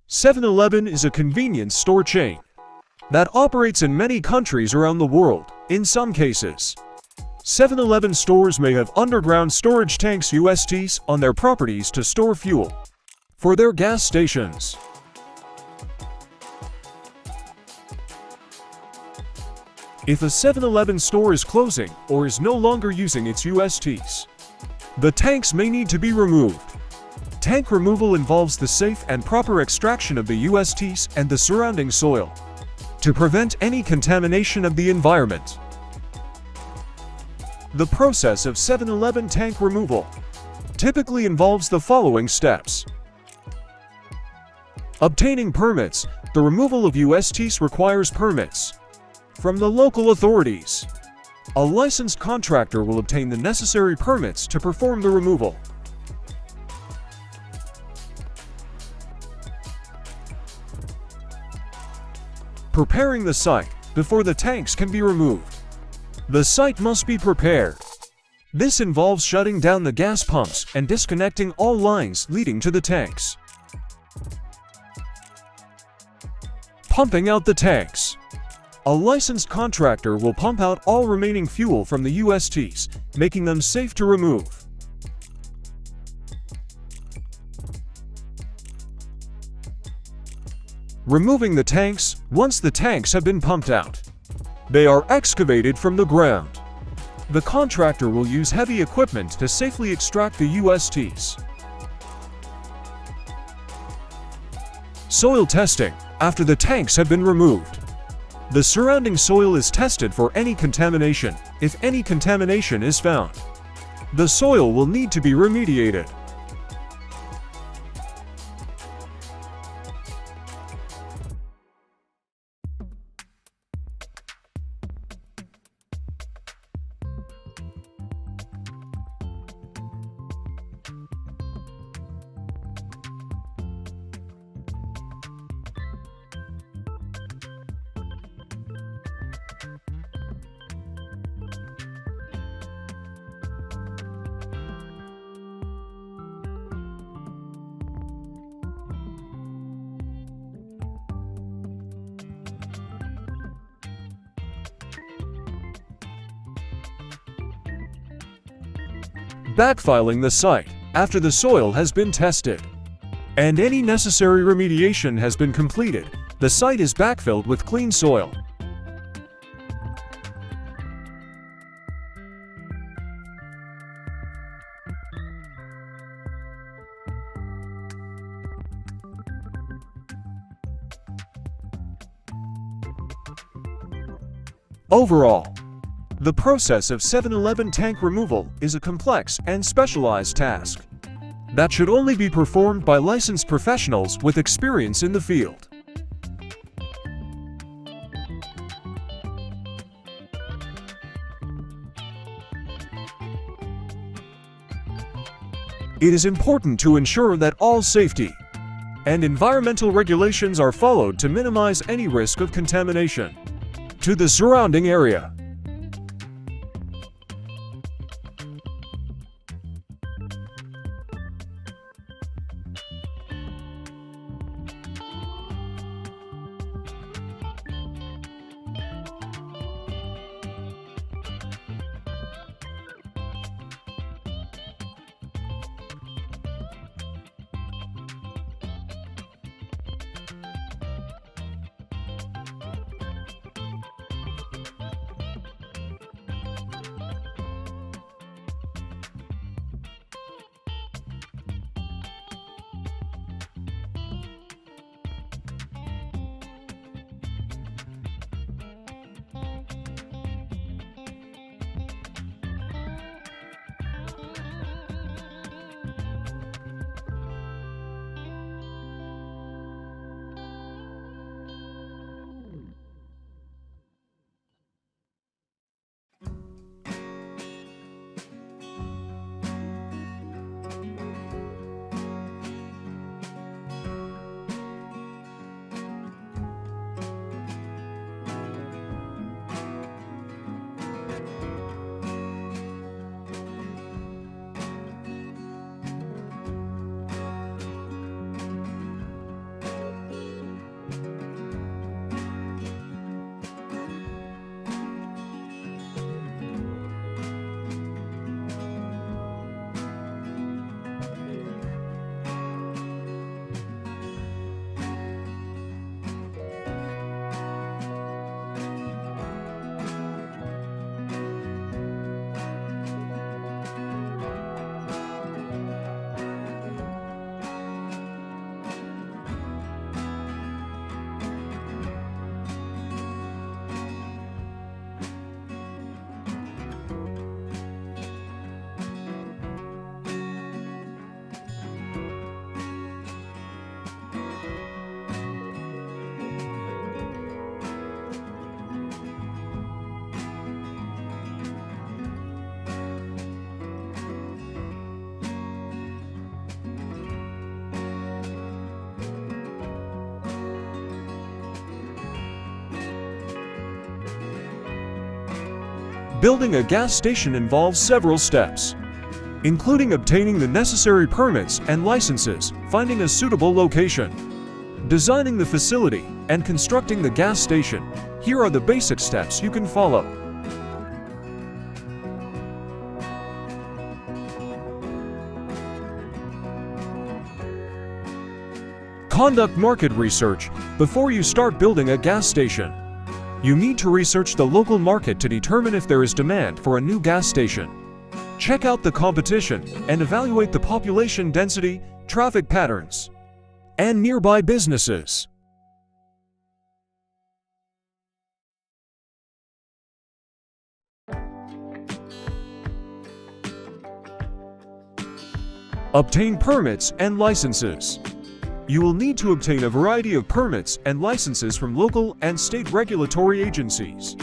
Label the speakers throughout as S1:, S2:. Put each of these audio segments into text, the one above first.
S1: 7-Eleven is a convenience store chain that operates in many countries around the world. In some cases, 7-Eleven stores may have underground storage tanks USTs on their properties to store fuel for their gas stations. If a 7-Eleven store is closing or is no longer using its USTs, the tanks may need to be removed. Tank removal involves the safe and proper extraction of the USTs and the surrounding soil to prevent any contamination of the environment. The process of 7-Eleven tank removal typically involves the following steps. Obtaining permits. The removal of USTs requires permits from the local authorities. A licensed contractor will obtain the necessary permits to perform the removal. Preparing the site. Before the tanks can be removed, the site must be prepared. This involves shutting down the gas pumps and disconnecting all lines leading to the tanks. Pumping out the tanks. A licensed contractor will pump out all remaining fuel from the USTs, making them safe to remove. Removing the tanks. Once the tanks have been pumped out, they are excavated from the ground. The contractor will use heavy equipment to safely extract the USTs. Soil testing. After the tanks have been removed, the surrounding soil is tested for any contamination. If any contamination is found, the soil will need to be remediated. Backfilling the site. After the soil has been tested and any necessary remediation has been completed, the site is backfilled with clean soil. Overall, the process of 7-Eleven tank removal is a complex and specialized task that should only be performed by licensed professionals with experience in the field. It is important to ensure that all safety and environmental regulations are followed to minimize any risk of contamination to the surrounding area. Building a gas station involves several steps, including obtaining the necessary permits and licenses, finding a suitable location, designing the facility, and constructing the gas station. Here are the basic steps you can follow. Conduct market research. Before you start building a gas station, you need to research the local market to determine if there is demand for a new gas station. Check out the competition and evaluate the population density, traffic patterns, and nearby businesses. Obtain permits and licenses. You will need to obtain a variety of permits and licenses from local and state regulatory agencies,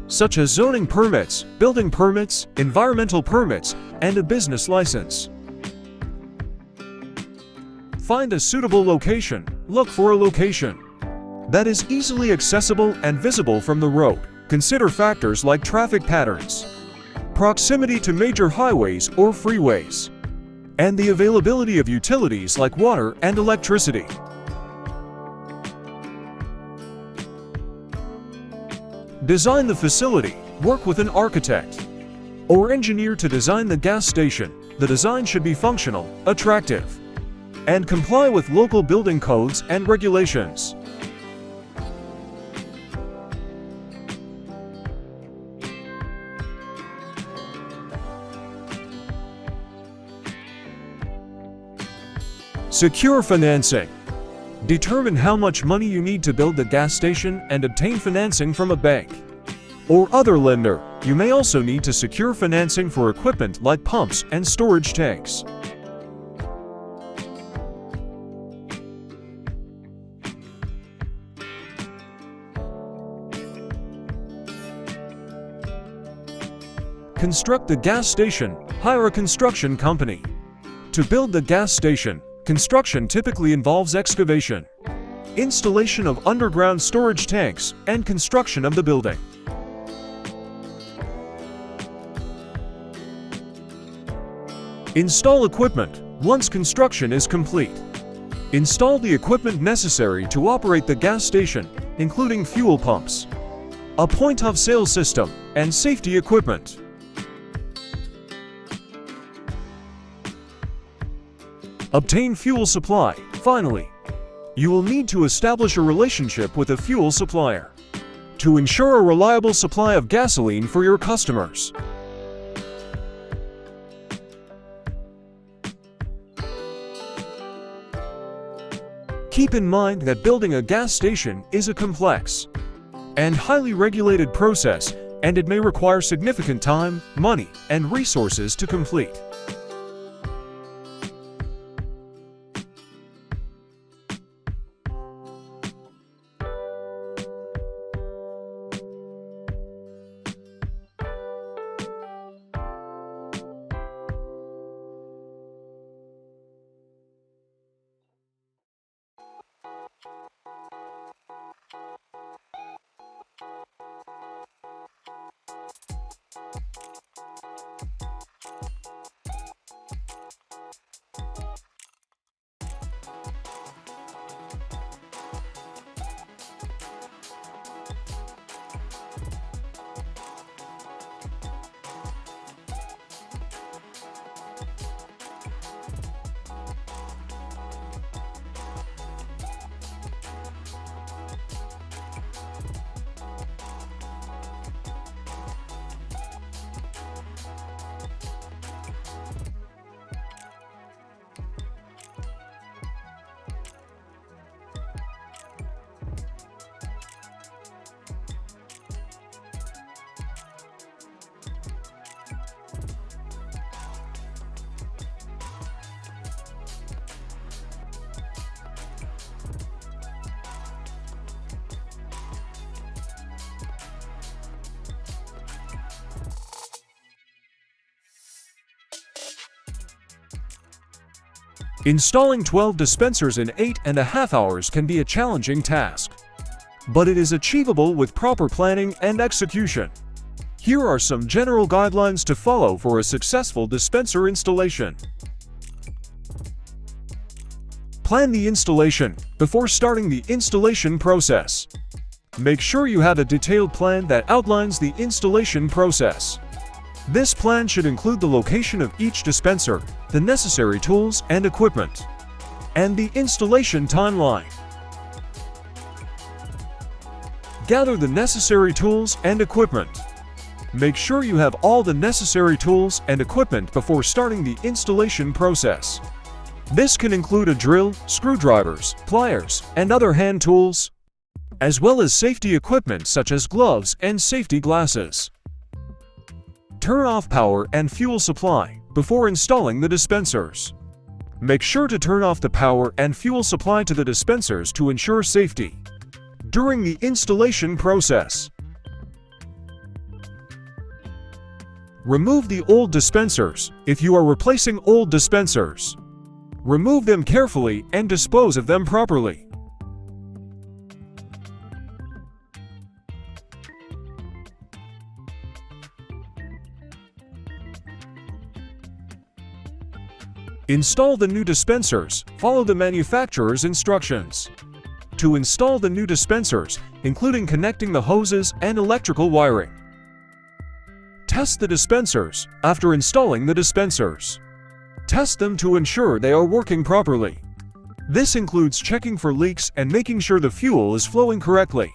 S1: such as zoning permits, building permits, environmental permits, and a business license. Find a suitable location. Look for a location that is easily accessible and visible from the road. Consider factors like traffic patterns, proximity to major highways or freeways, and the availability of utilities like water and electricity. Design the facility. Work with an architect or engineer to design the gas station. The design should be functional, attractive, and comply with local building codes and regulations. Secure financing. Determine how much money you need to build the gas station and obtain financing from a bank or other lender. You may also need to secure financing for equipment like pumps and storage tanks. Construct the gas station. Hire a construction company to build the gas station. Construction typically involves excavation, installation of underground storage tanks, and construction of the building. Install equipment. Once construction is complete, install the equipment necessary to operate the gas station, including fuel pumps, a point-of-sale system, and safety equipment. Obtain fuel supply. Finally, you will need to establish a relationship with a fuel supplier to ensure a reliable supply of gasoline for your customers. Keep in mind that building a gas station is a complex and highly regulated process, and it may require significant time, money, and resources to complete. Installing 12 dispensers in 8.5 hours can be a challenging task, but it is achievable with proper planning and execution. Here are some general guidelines to follow for a successful dispenser installation. Plan the installation before starting the installation process. Make sure you have a detailed plan that outlines the installation process. This plan should include the location of each dispenser, the necessary tools and equipment, and the installation timeline. Gather the necessary tools and equipment. Make sure you have all the necessary tools and equipment before starting the installation process. This can include a drill, screwdrivers, pliers, and other hand tools, as well as safety equipment such as gloves and safety glasses. Turn off power and fuel supply before installing the dispensers. Make sure to turn off the power and fuel supply to the dispensers to ensure safety during the installation process. Remove the old dispensers if you are replacing old dispensers. Remove them carefully and dispose of them properly. Install the new dispensers. Follow the manufacturer's instructions. To install the new dispensers, including connecting the hoses and electrical wiring. Test the dispensers after installing the dispensers. Test them to ensure they are working properly. This includes checking for leaks and making sure the fuel is flowing correctly.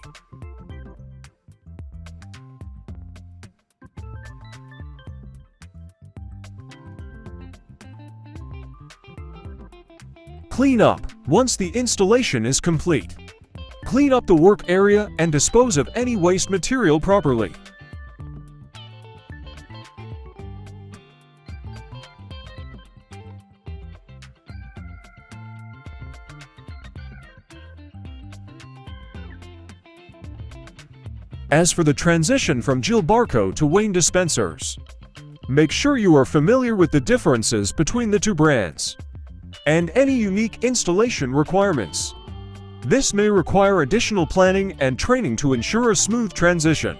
S1: Clean up once the installation is complete. Clean up the work area and dispose of any waste material properly. As for the transition from Gilbarco to Wayne dispensers, make sure you are familiar with the differences between the two brands and any unique installation requirements. This may require additional planning and training to ensure a smooth transition.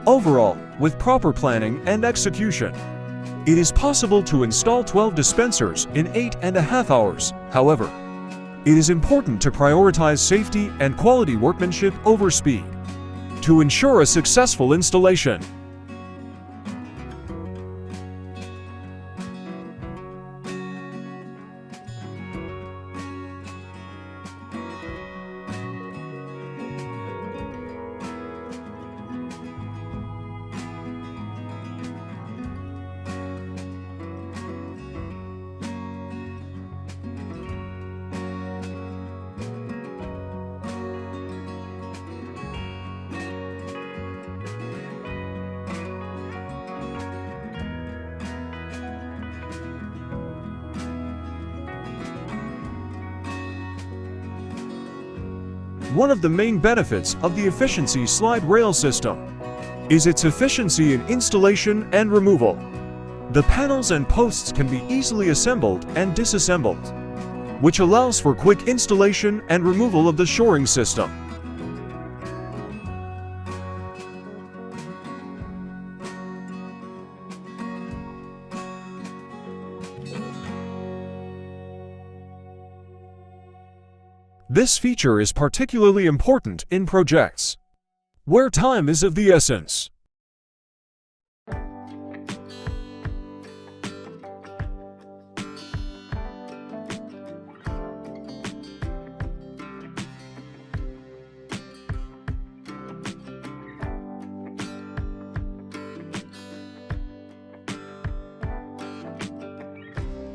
S1: Overall, with proper planning and execution, it is possible to install 12 dispensers in 8.5 hours. However, it is important to prioritize safety and quality workmanship over speed to ensure a successful installation. One of the main benefits of the efficiency slide rail system is its efficiency in installation and removal. The panels and posts can be easily assembled and disassembled, which allows for quick installation and removal of the shoring system. This feature is particularly important in projects where time is of the essence.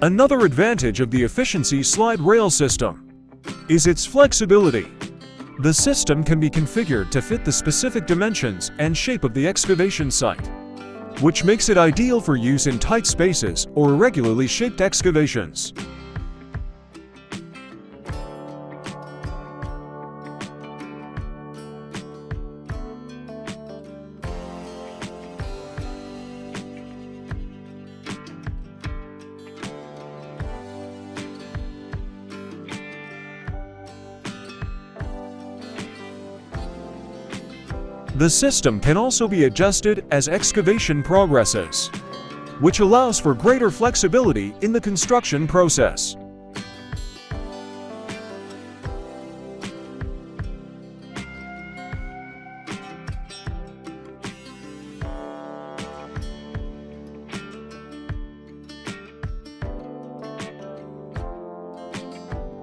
S1: Another advantage of the efficiency slide rail system is its flexibility. The system can be configured to fit the specific dimensions and shape of the excavation site, which makes it ideal for use in tight spaces or irregularly shaped excavations. The system can also be adjusted as excavation progresses, which allows for greater flexibility in the construction process.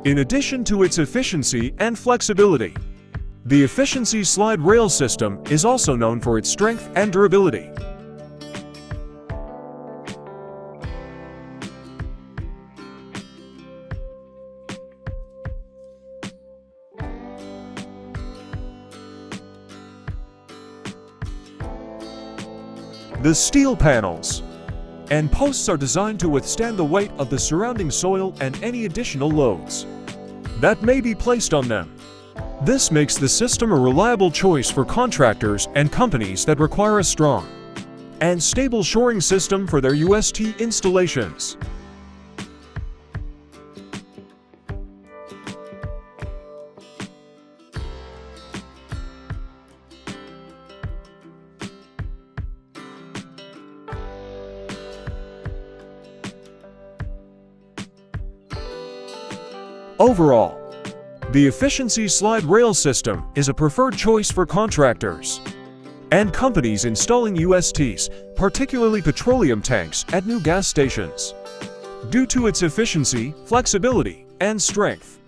S1: In addition to its efficiency and flexibility, the efficiency slide rail system is also known for its strength and durability. The steel panels and posts are designed to withstand the weight of the surrounding soil and any additional loads that may be placed on them. This makes the system a reliable choice for contractors and companies that require a strong and stable shoring system for their UST installations. Overall, the efficiency slide rail system is a preferred choice for contractors and companies installing USTs, particularly petroleum tanks at new gas stations, due to its efficiency, flexibility, and strength.